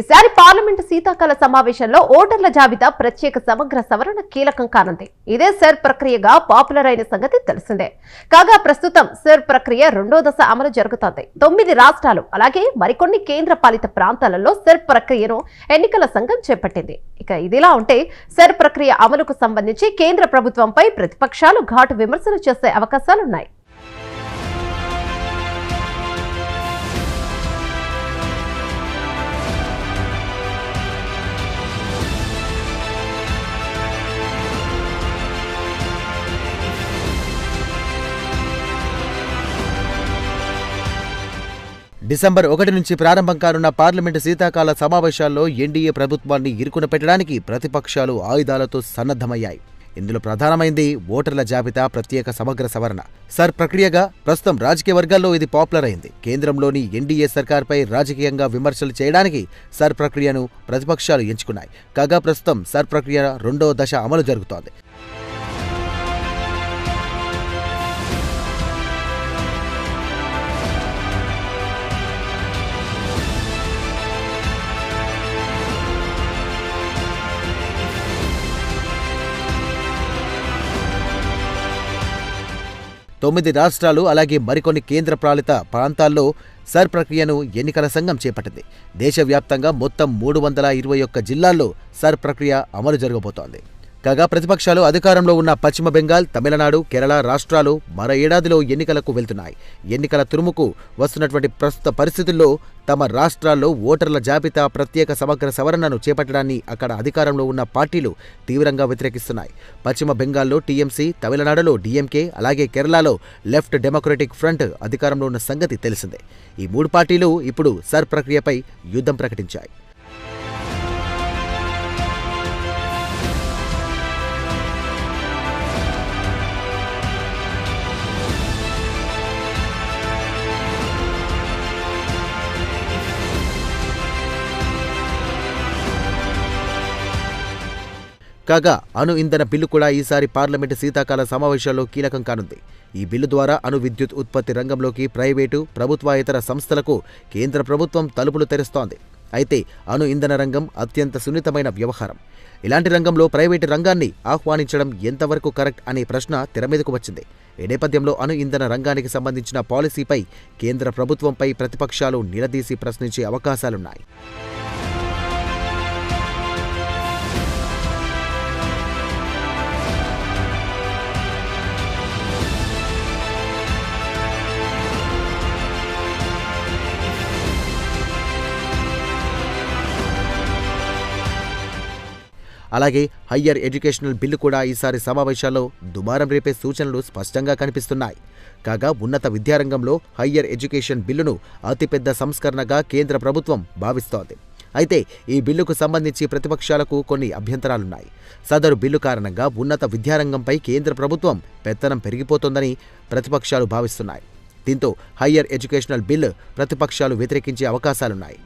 ఈసారి పార్లమెంటు శీతాకాల సమావేశంలో ఓటర్ల జాబితా ప్రత్యేక సమగ్ర సవరణ కీలకం కానుంది. ఇదే సెర్ ప్రక్రియగా పాపులర్ అయిన సంగతి తెలిసిందే. కాగా ప్రస్తుతం సెర్ ప్రక్రియ రెండో దశ అమలు జరుగుతోంది. 9 రాష్ట్రాలు అలాగే మరికొన్ని కేంద్ర పాలిత ప్రాంతాలలో సెర్ ప్రక్రియను ఎన్నికల సంఘం చేపట్టింది. ఇక ఇదిలా ఉంటే సెర్ ప్రక్రియ అమలుకు సంబంధించి కేంద్ర ప్రభుత్వంపై ప్రతిపక్షాలు ఘాటు విమర్శలు చేసే అవకాశాలున్నాయి. డిసెంబర్ 1 నుంచి ప్రారంభం కానున్న పార్లమెంటు శీతాకాల సమావేశాల్లో ఎన్డీఏ ప్రభుత్వాన్ని ఇరుకున పెట్టడానికి ప్రతిపక్షాలు ఆయుధాలతో సన్నద్ధమయ్యాయి. ఇందులో ప్రధానమైంది ఓటర్ల జాబితా ప్రత్యేక సమగ్ర సవరణ. సర్ ప్రక్రియగా ప్రస్తుతం రాజకీయ వర్గాల్లో ఇది పాపులర్ అయింది. కేంద్రంలోని ఎన్డీఏ సర్కార్పై రాజకీయంగా విమర్శలు చేయడానికి సర్ ప్రక్రియను ప్రతిపక్షాలు ఎంచుకున్నాయి. కాగా ప్రస్తుతం సర్ ప్రక్రియ రెండో దశ అమలు జరుగుతోంది. తొమ్మిది రాష్ట్రాలు అలాగే మరికొన్ని కేంద్ర పాలిత ప్రాంతాల్లో సర్ ప్రక్రియను ఎన్నికల సంఘం చేపట్టింది. దేశవ్యాప్తంగా మొత్తం 321 జిల్లాల్లో సర్ ప్రక్రియ అమలు జరగబోతోంది. కాగా ప్రతిపక్షాలు అధికారంలో ఉన్న పశ్చిమ బెంగాల్, తమిళనాడు, కేరళ రాష్ట్రాలు మరో ఏడాదిలో ఎన్నికలకు వెళ్తున్నాయి. ఎన్నికల తురుముకు వస్తున్నటువంటి ప్రస్తుత పరిస్థితుల్లో తమ రాష్ట్రాల్లో ఓటర్ల జాబితా ప్రత్యేక సమగ్ర సవరణను చేపట్టడాన్ని అక్కడ అధికారంలో ఉన్న పార్టీలు తీవ్రంగా వ్యతిరేకిస్తున్నాయి. పశ్చిమ బెంగాల్లో టీఎంసీ, తమిళనాడులో డీఎంకే అలాగే కేరళలో లెఫ్ట్ డెమోక్రటిక్ ఫ్రంట్ అధికారంలో ఉన్న సంగతి తెలిసిందే. ఈ 3 పార్టీలు ఇప్పుడు సర్ ప్రక్రియపై యుద్ధం ప్రకటించాయి. కాగా అణు ఇంధన బిల్లు కూడా ఈసారి పార్లమెంటు శీతాకాల సమావేశాల్లో కీలకం కానుంది. ఈ బిల్లు ద్వారా అణు విద్యుత్ ఉత్పత్తి రంగంలోకి ప్రైవేటు, ప్రభుత్వేతర సంస్థలకు కేంద్ర ప్రభుత్వం తలుపులు తెరుస్తోంది. అయితే అణు ఇంధన రంగం అత్యంత సున్నితమైన వ్యవహారం. ఇలాంటి రంగంలో ప్రైవేటు రంగాన్ని ఆహ్వానించడం ఎంతవరకు కరెక్ట్ అనే ప్రశ్న తెరమీదకు వచ్చింది. ఈ నేపథ్యంలో అణు ఇంధన రంగానికి సంబంధించిన పాలసీపై కేంద్ర ప్రభుత్వంపై ప్రతిపక్షాలు నిలదీసి ప్రశ్నించే అవకాశాలున్నాయి. అలాగే హయ్యర్ ఎడ్యుకేషనల్ బిల్లు కూడా ఈసారి సమావేశాల్లో దుమారం రేపే సూచనలు స్పష్టంగా కనిపిస్తున్నాయి. కాగా ఉన్నత విద్యారంగంలో హయ్యర్ ఎడ్యుకేషన్ బిల్లును అతిపెద్ద సంస్కరణగా కేంద్ర ప్రభుత్వం భావిస్తోంది. అయితే ఈ బిల్లుకు సంబంధించి ప్రతిపక్షాలకు కొన్ని అభ్యంతరాలున్నాయి. సదరు బిల్లు కారణంగా ఉన్నత విద్యారంగంపై కేంద్ర ప్రభుత్వం పెత్తనం పెరిగిపోతోందని ప్రతిపక్షాలు భావిస్తున్నాయి. దీంతో హయ్యర్ ఎడ్యుకేషనల్ బిల్లు ప్రతిపక్షాలు వ్యతిరేకించే అవకాశాలున్నాయి.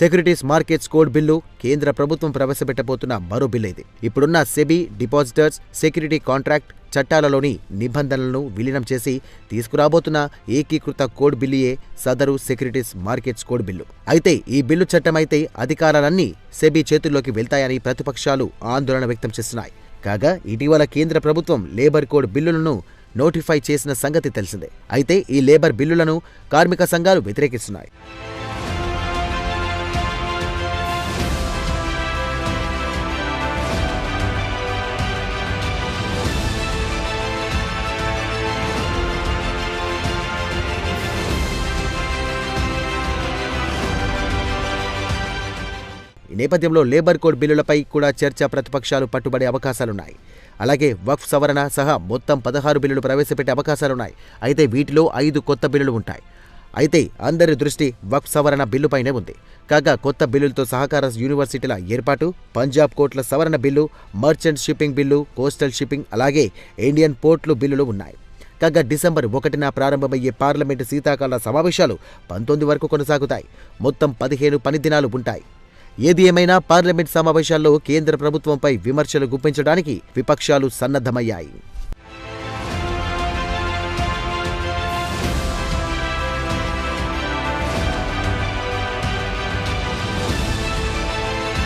సెక్యూరిటీస్ మార్కెట్స్ కోడ్ బిల్లు కేంద్ర ప్రభుత్వం ప్రవేశపెట్టబోతున్న మరో బిల్లు ఇది. ఇప్పుడున్న సెబీ, డిపాజిటర్స్, సెక్యూరిటీ కాంట్రాక్ట్ చట్టాలలోని నిబంధనలను విలీనం చేసి తీసుకురాబోతున్న ఏకీకృత కోడ్ బిల్లుయే సదరు సెక్యూరిటీస్ మార్కెట్స్ కోడ్ బిల్లు. అయితే ఈ బిల్లు చట్టమైతే అధికారాలన్నీ సెబీ చేతుల్లోకి వెళ్తాయని ప్రతిపక్షాలు ఆందోళన వ్యక్తం చేస్తున్నాయి. కాగా ఇటీవల కేంద్ర ప్రభుత్వం లేబర్ కోడ్ బిల్లులను నోటిఫై చేసిన సంగతి తెలిసిందే. అయితే ఈ లేబర్ బిల్లులను కార్మిక సంఘాలు వ్యతిరేకిస్తున్నాయి. ఈ నేపథ్యంలో లేబర్ కోడ్ బిల్లులపై కూడా చర్చ ప్రతిపక్షాలు పట్టుబడే అవకాశాలున్నాయి. అలాగే వక్ఫ్ సవరణ సహా మొత్తం 16 బిల్లులు ప్రవేశపెట్టే అవకాశాలున్నాయి. అయితే వీటిలో 5 కొత్త బిల్లులు ఉంటాయి. అయితే అందరి దృష్టి వక్ఫ్ సవరణ బిల్లుపైనే ఉంది. కాగా కొత్త బిల్లులతో సహకార యూనివర్సిటీల ఏర్పాటు, పంజాబ్ కోర్టుల సవరణ bill, merchant shipping bill, coastal shipping అలాగే ఇండియన్ పోర్టులు బిల్లులు ఉన్నాయి. కాగా డిసెంబర్ 1న ప్రారంభమయ్యే పార్లమెంటు శీతాకాల సమావేశాలు 19 వరకు కొనసాగుతాయి. మొత్తం 15 పని దినాలు ఉంటాయి. ఏది ఏమైనా పార్లమెంట్ సమావేశాల్లో కేంద్ర ప్రభుత్వంపై విమర్శలు గుప్పించడానికి విపక్షాలు సన్నద్ధమయ్యాయి.